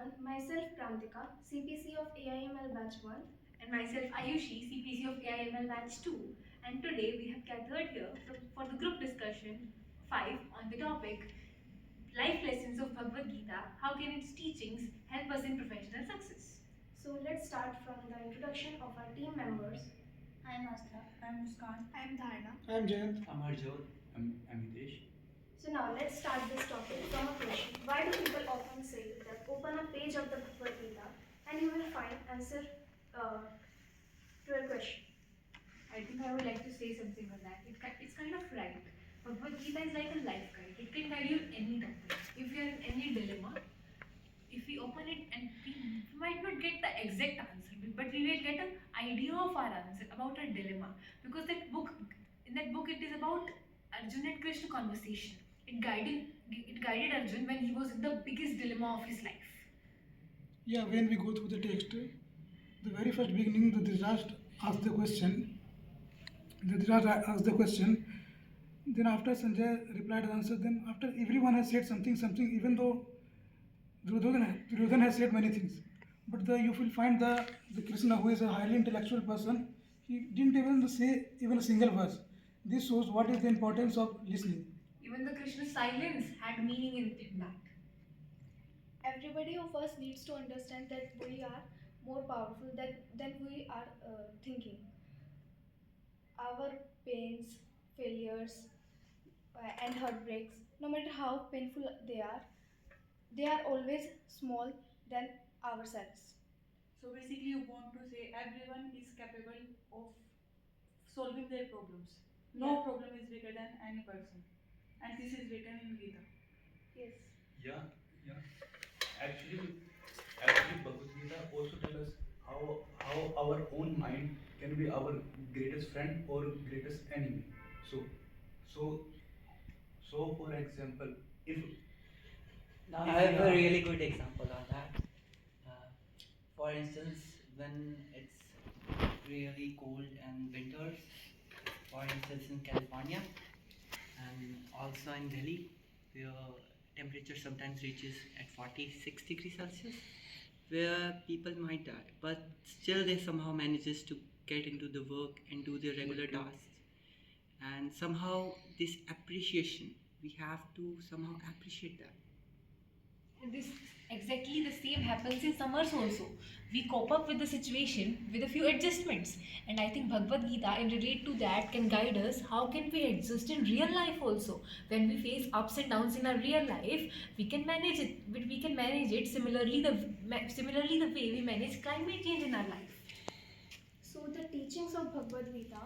everyone. Myself Prantika, CPC of AIML Batch 1. And myself Ayushi, CPC of AIML Batch 2. And today we have gathered here for the group discussion 5 on the topic Life Lessons of Bhagavad Gita. How can its teachings help us in professional success? So let's start from the introduction of our team members. I'm Astra. I'm Muskan. I'm Dharna. I'm Jayant. I'm Harjot. I'm Hitesh. So now let's start this topic from a question. Why do people often say that open a page of the Bhagavad Gita and you will find answer to a question? I think I would like to say something on that. It's kind of right. Bhagavad Gita is like a life guide. It can guide you in any topic. If you are in any dilemma, if we open it and we might not get the exact answer, but we will get an idea of our answer about our dilemma. Because in that book, it is about Arjun and Krishna conversation. It guided Arjun when he was in the biggest dilemma of his life. Yeah, when we go through the text, the very first beginning, the Dhritarashtra asked the question. Then after Sanjay replied the answer, then after everyone has said something, even though Duryodhana has said many things, but you will find the Krishna, who is a highly intellectual person, he didn't even say even a single verse. This shows what is the importance of listening. Even the Krishna's silence had meaning in that. Everybody of us needs to understand that we are more powerful than we are thinking. Our pains, failures, and heartbreaks, no matter how painful they are always small than ourselves. So basically, you want to say everyone is capable of solving their problems. No Yeah. problem is bigger than any person, and this is written in Gita. Yes. Yeah. Actually, Bhagavad Gita also tell us how our own mind can be our greatest friend or greatest enemy. So, so, so for example, if Now, if I have we a are really good example on that. Uh, for instance, when it's really cold and winters, for instance, in California and also in Delhi, where temperature sometimes reaches at 46 degrees Celsius, where people might die, but still they somehow manages to get into the work and do their regular tasks. And somehow this appreciation, we have to somehow appreciate that. This exactly the same happens in summers also. We cope up with the situation with a few adjustments, and I think Bhagavad Gita, in relate to that, can guide us how can we adjust in real life also. When we face ups and downs in our real life, we can manage it. But we can manage it similarly the way we manage climate change in our life. So the teachings of Bhagavad Gita,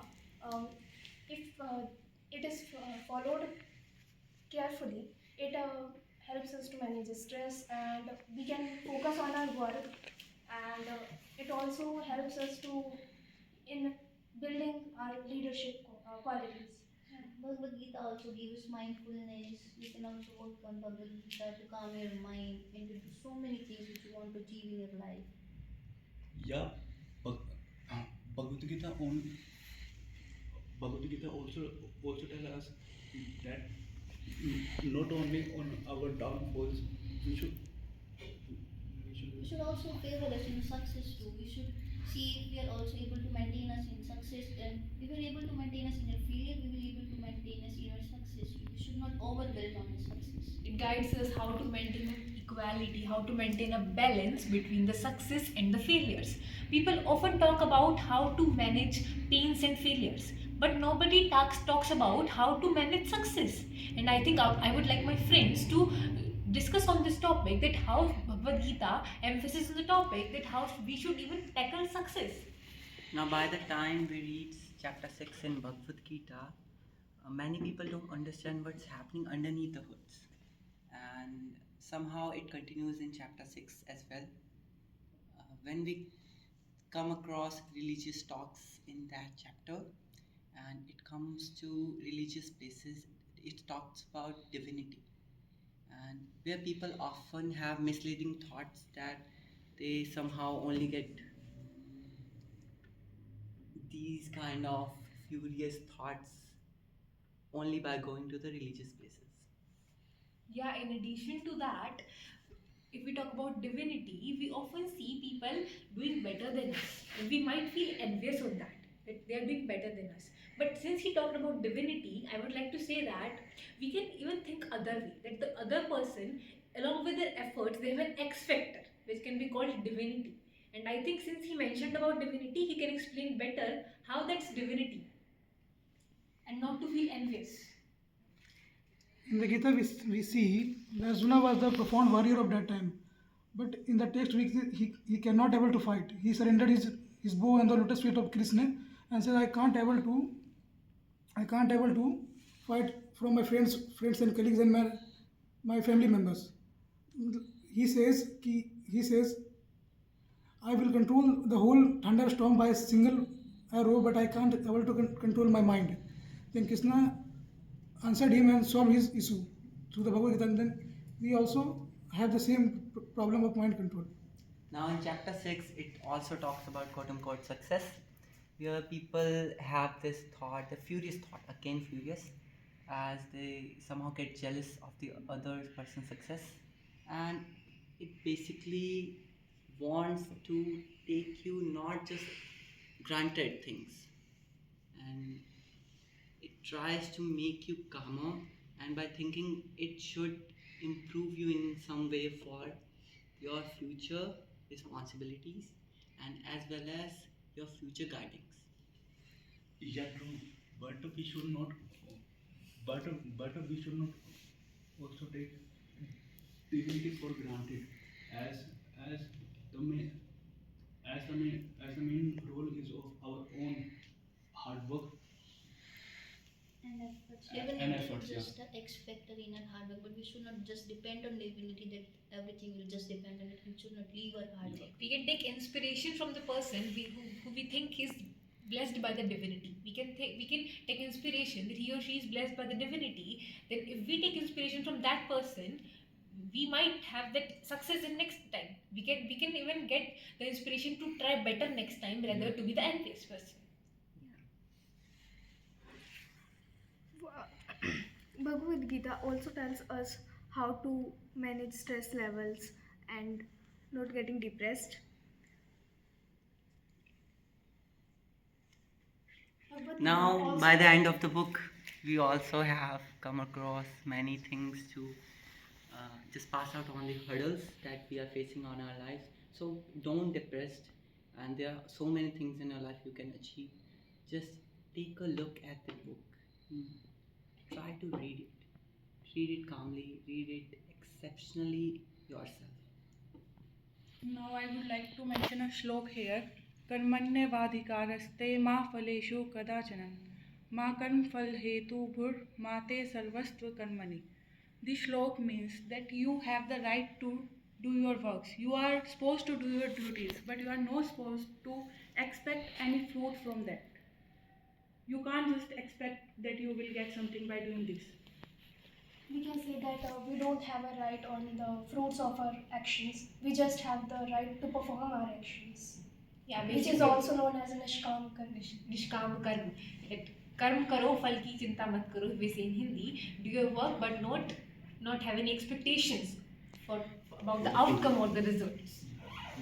if it is followed carefully, it helps us to manage stress and we can focus on our work, and it also helps us to in building our leadership qualities. Bhagavad Gita also gives mindfulness. You can also work on Bhagavad Gita to calm your mind and to do so many things which you want to achieve in your life. yeah, Bhag- Bhagavad Gita also tell us that not only on our downfalls we should We should also favor us in success too. We should see if we are also able to maintain us in success. Then we will able to maintain us in your failure. We will able to maintain us in your success. We should not overbuild on the success. It guides us how to maintain an equality, how to maintain a balance between the success and the failures. People often talk about how to manage pains and failures, but nobody talks about how to manage success. And I think I would like my friends to discuss on this topic, that how Bhagavad Gita emphasis on the topic that how we should even tackle success. Now, by the time we reach chapter 6 in Bhagavad Gita, many people don't understand what's happening underneath the hoods. And somehow it continues in chapter 6 as well. When we come across religious talks in that chapter, and it comes to religious places, it talks about divinity. And where people often have misleading thoughts that they somehow only get these kind of furious thoughts only by going to the religious places. Yeah, in addition to that, if if we talk about divinity, we often see people doing better than us. And we might feel envious of that they are doing better than us. But since he talked about divinity, I would like to say that we can even think other way, that the other person, along with their efforts, they have an X factor, which can be called divinity. And I think since he mentioned about divinity, he can explain better how that's divinity and not to feel envious. In the Gita, we see that Arjuna was the profound warrior of that time. But in the text, he cannot able to fight. He surrendered his bow and the lotus feet of Krishna and said, I can't able to fight from my friends and colleagues and my family members. He says, I will control the whole thunderstorm by a single arrow, but I can't able to control my mind. Then Krishna answered him and solved his issue through the Bhagavad Gita. And then we also have the same problem of mind control. Now, in chapter 6, it also talks about quote unquote success, where people have this thought, the furious thought, again furious, as they somehow get jealous of the other person's success, and it basically wants to take you not just granted things, and it tries to make you calmer, and by thinking it should improve you in some way for your future responsibilities and as well as your future guidings. Yeah, true. But we should not. But we should not also take dignity for granted, as as the main as the main role is of our own hard work And efforts. and Divinity efforts. is Yeah. just an X factor in our hard work, but we should not just depend on divinity that everything will just depend on it. We should not leave our hard work. We can take inspiration from the person who we think is blessed by the divinity. We can take inspiration that he or she is blessed by the divinity. Then if we take inspiration from that person, we might have that success in next time. We can even get the inspiration to try better next time rather to be the envious person. Bhagavad Gita also tells us how to manage stress levels and not getting depressed. Bhagavad Gita Now, also- by the end of the book, we also have come across many things to just pass out on the hurdles that we are facing on our lives. So don't depressed, and there are so many things in your life you can achieve. Just take a look at the book. Try to read it. Read it calmly. Read it exceptionally yourself. Now I would like to mention a shlok here. कर्मण्यवाधिकारस्ते मा फलेषु कदाचन मा कर्म फल हेतु भुर माते सर्वस्व कर्मणि. This shlok means that you have the right to do your works. You are supposed to do your duties, but you are not supposed to expect any fruit from that. You can't just expect that you will get something by doing this. We can say that we don't have a right on the fruits of our actions. We just have the right to perform our actions. Yeah, Which is also known as nishkam karma. निष्काम कर्म. That कर्म करो फल की चिंता मत करो. We say in Hindi, do your work but not have any expectations for about the outcome or the results.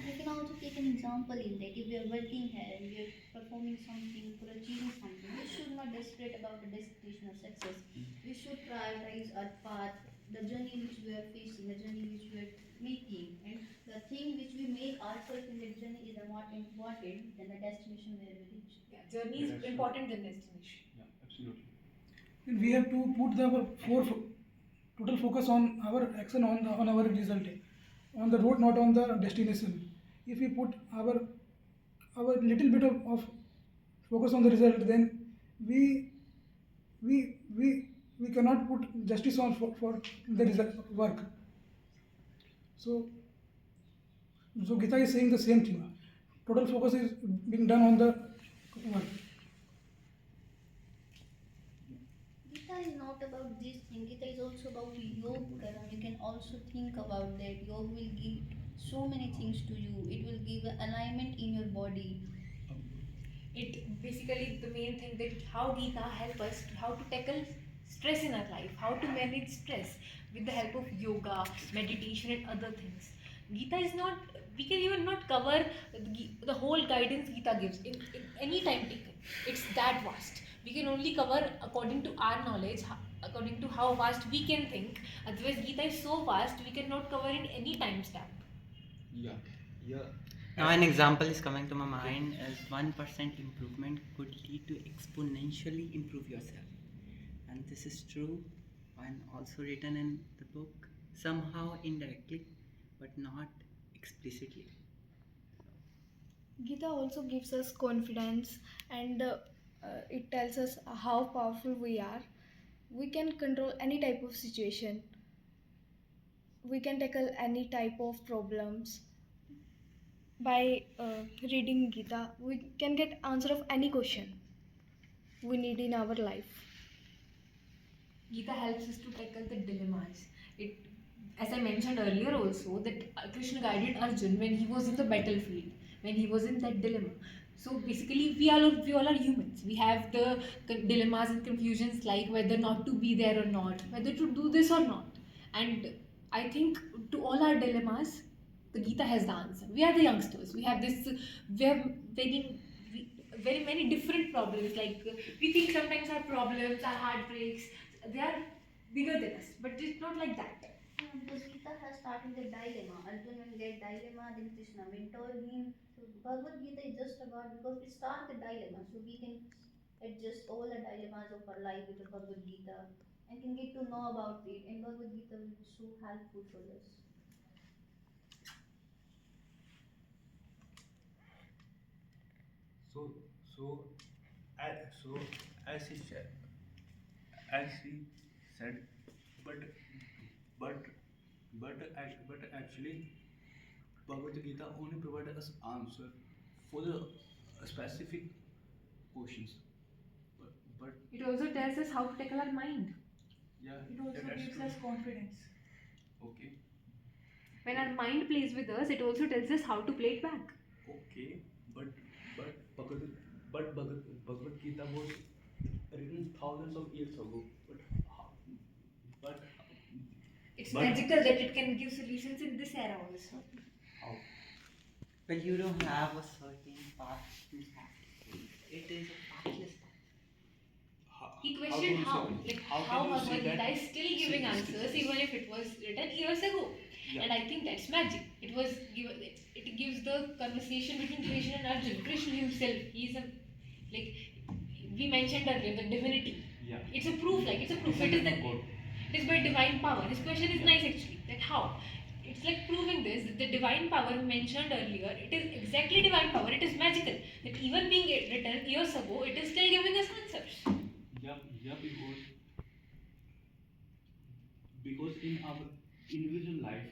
We can also take an example in that if we are working here and we are performing something for achieving something, we should not desperate about the destination or success. We should prioritize our path, the journey which we are facing, the journey which we are making, and the thing which we make ourselves in that journey is more important than the destination where we reach. Yeah, journey is important than destination. Yeah, absolutely. Then we have to put the total focus on our action on our result, on the road, not on the destination. If we put our little bit of focus on the result, then we cannot put justice on for the result work. So Gita is saying the same thing. Total focus is being done on the work. Gita is not about this thing. Gita is also about yoga karma. You can also think about that. Yoga will give so many things to you. It will give an alignment in your body. It basically the main thing that how Gita help us how to tackle stress in our life, how to manage stress with the help of yoga, meditation, and other things. Gita is not, we can even not cover the whole guidance Gita gives in any time taken. It's that vast. We can only cover according to our knowledge, according to how vast we can think. Otherwise, Gita is so vast, we cannot cover in any time stamp. Yeah, yeah. Now, an example is coming to my mind as 1% improvement could lead to exponentially improve yourself. And this is true and also written in the book, somehow indirectly, but not explicitly. Gita also gives us confidence, and it tells us how powerful we are. We can control any type of situation. We can tackle any type of problems. By reading Gita, we can get answer of any question we need in our life. Gita helps us to tackle the dilemmas. It, as I mentioned earlier, also that Krishna guided Arjun when he was in the battlefield, when he was in that dilemma. So basically, we all are humans. We have the dilemmas and confusions like whether not to be there or not, whether to do this or not. And I think to all our dilemmas, the Gita has the answer. We are the youngsters. We have this. We have very many different problems. Like we think sometimes our problems, our heartbreaks, they are bigger than us, but it's not like that. Yeah, because Gita has started the dilemma. Arjuna will get dilemma, then Krishna mentor him. So Bhagavad Gita is just about, because it starts the dilemma, so we can adjust all the dilemmas of our life with the Bhagavad Gita and can get to know about it. And Bhagavad Gita will be so helpful for us. So, so, so as as he said, but, but, but actually, Bhagavad Gita only provided us answer for the specific questions. But, but It also tells us how to tackle our mind. yeah, It also that's gives true. us confidence. Okay, When our mind plays with us, it also tells us how to play it back. okay, but Bhagavad, Bhagavad Gita was written thousands of years ago. But It's But- magical that it can give solutions in this era also. how? Well, you don't have a certain path to have. It is a pathless path. He How questioned can you how, say- like how how can you say Bhagavad Gita that- is still giving answers even if it was written years ago. Yeah. And I think that's magic. It was given. It gives the conversation between Krishna and Arjun. Krishna himself, he's a, like we mentioned earlier, the divinity. Yeah. It's a proof. Like it's a proof. It is the. God. It is by divine power. This question is Yeah. nice actually. That how? It's like proving this. That the divine power mentioned earlier. It is exactly divine power. It is magical. That even being written years ago, it is still giving us answers. Yeah, because in our individual life,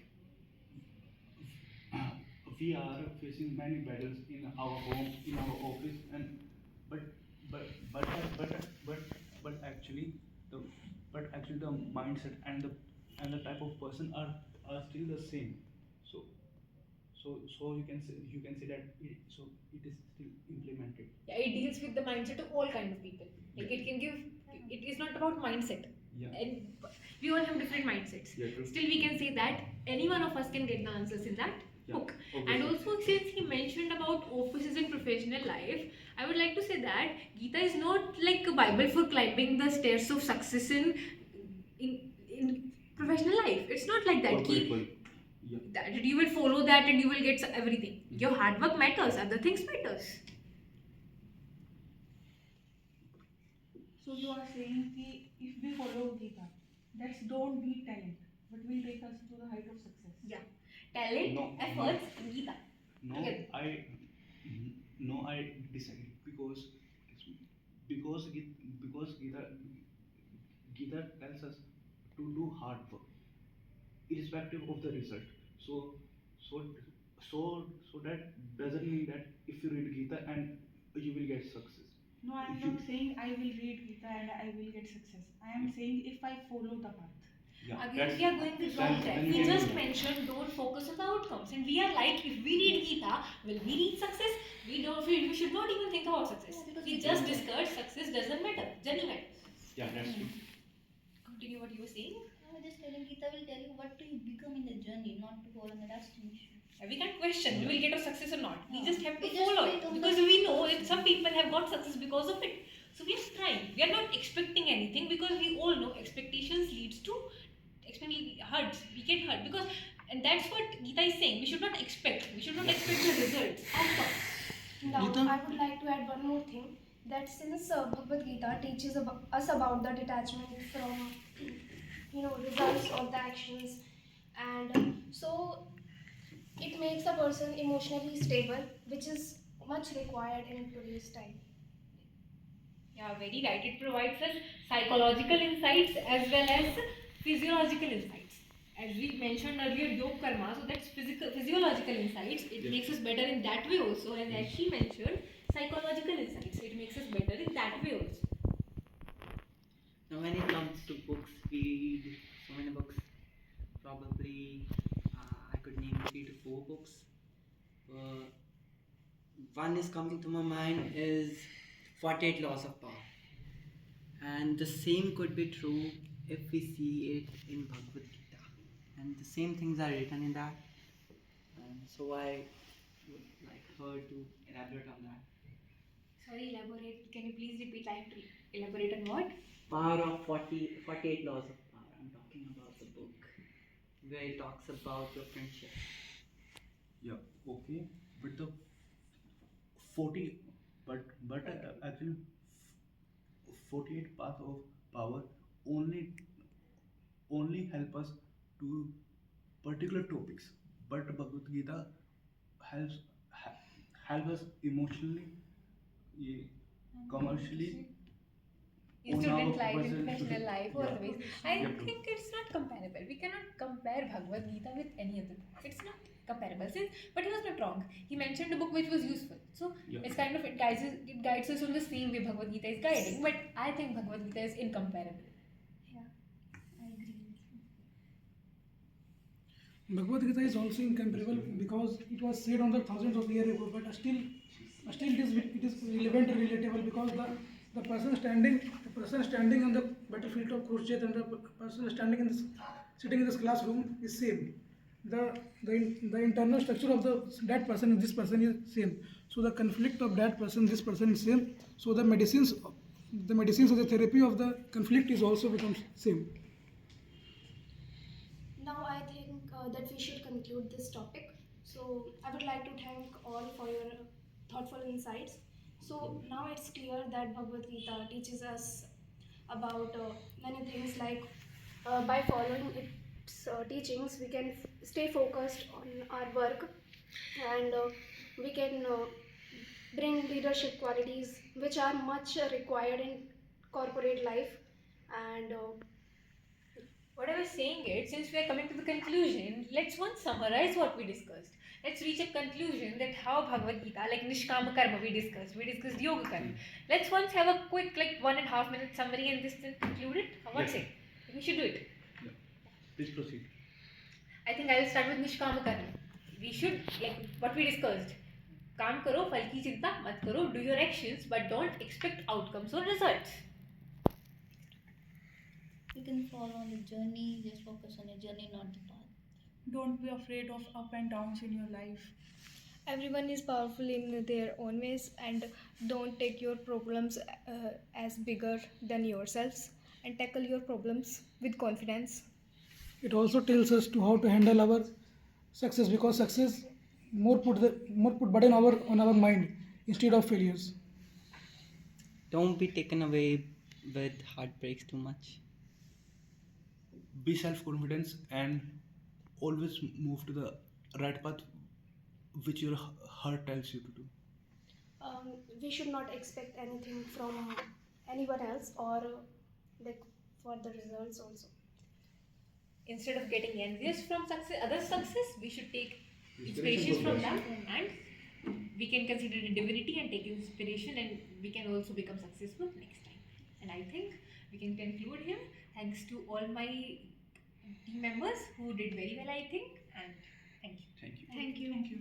we are facing many battles in our home, in our office, and but but but but but but actually the actually the mindset and the type of person are still the same. So so you can say that it is still implemented. Yeah, it deals with the mindset of all kind of people. Like Yeah. it can give. It is not about mindset. Yeah. And we all have different mindsets. Yeah, true. Still, we can say that any one of us can get the answers in that Yeah, book. obviously. And also, since he mentioned about offices and professional life, I would like to say that Gita is not like a Bible for climbing the stairs of success in professional life. It's not like that. Corporate world. Yeah. That you will follow that and you will get everything. Your hard work matters. Other things matters. So you are saying that if we follow Gita, that don't need talent, but will take us to the height of success. Yeah. Talent, No, efforts, and Gita. No, Together. I disagree because Gita tells us to do hard work irrespective of the result. So so so that doesn't mean that if you read Gita and you will get success. No, I am You- not saying I will read Gita and I will get success. I am saying if I follow the path. Yeah, Again, that's- we are going the then- wrong track. then He you can just do that. mentioned don't focus on the outcomes, and we are like, if we read Gita, will we reach success? We don't. We should not even think about success. Yeah, because He we just don't- discussed success doesn't matter. Journey matters. Yeah, that's true. Continue what you were saying. with this telling, Gita will tell you what do you become in the journey, not to go on the destination. We can't question we will get a success or not. We No. just have to We just follow wait it on because the we know person. it, some people have got success because of it. So we are trying. We are not expecting anything because we all know expectations leads to hurts. We get hurt because, and that's what Gita is saying. We should not expect. We should not expect the results, outcomes. Now, Gita? I would like to add one more thing, that since Bhagavad Gita teaches us about the detachment from, results of the actions, and so it makes a person emotionally stable, which is much required in today's time. Yeah, very right. It provides us psychological insights as well as physiological insights. As we mentioned earlier, yoga karma, so that's physiological insights. It makes us better in that way also. And as she mentioned, psychological insights. It makes us better in that way also. Now, when it comes to books, we read so many books. Probably, I could name 3 to 4 books. One is coming to my mind is 48 Laws of Power. And the same could be true if we see it in Bhagavad Gita. And the same things are written in that. And so I would like her to elaborate on that. Sorry, elaborate. Can you please repeat? I have to elaborate on what? Power of 48 Laws of Power. I'm talking about the book where it talks about your friendship. Yeah, okay. But the 40, actually 48 path of power only help us to particular topics. But Bhagavad Gita helps help us emotionally, yeah, commercially, In on our student life, in personal- professional life, all yeah. the ways. I think it's not comparable. We cannot compare Bhagavad Gita with any other book. It's not comparable. But he was not wrong. He mentioned a book which was useful. So Yeah. it's kind of it guides us on the same way Bhagavad Gita is guiding. But I think Bhagavad Gita is incomparable. I agree with you. Bhagavad Gita is also incomparable because it was said on the thousands of years ago, but still it is relevant and relatable because the person standing on the battlefield of Kurukshetra and the person sitting in this classroom is same. The internal structure of that person and this person is same. So the conflict of that person, this person is same. So the medicines or the therapy of the conflict is also becomes same. Now, I think that we should conclude this topic. So, I would like to thank all for your thoughtful insights. So, now it's clear that Bhagavad Gita teaches us about many things, like by following its teachings, we can stay focused on our work, and we can bring leadership qualities which are much required in corporate life, and What I was saying is, since we are coming to the conclusion, let's once summarize what we discussed. Let's reach a conclusion that how Bhagavad Gita, like Nishkama Karma, we discussed Yoga Karma. Let's once have a quick, like 1.5 minute summary and this then conclude it. What's Yes. it? We should do it. Yeah. Please proceed. I think I will start with Nishkama Karma. We should, like what we discussed. काम करो, फल की चिंता मत करो. Do your actions, but don't expect outcomes or results. You can follow on the journey, just focus on the journey, not the path. Don't be afraid of up and downs in your life. Everyone is powerful in their own ways, and don't take your problems as bigger than yourselves, and tackle your problems with confidence. It also tells us to how to handle our success because success more put burden on our mind instead of failures. Don't be taken away with heartbreaks too much. Be self-confidence and always move to the right path which your heart tells you to do. we should not expect anything from anyone else, or like for the results also. Instead of getting envious from other success, we should take inspiration from them, and we can consider it divinity and take inspiration, and we can also become successful next time. And I think we can conclude here. Thanks to all my team members who did very well, I think, and thank you. Thank you. Thank you.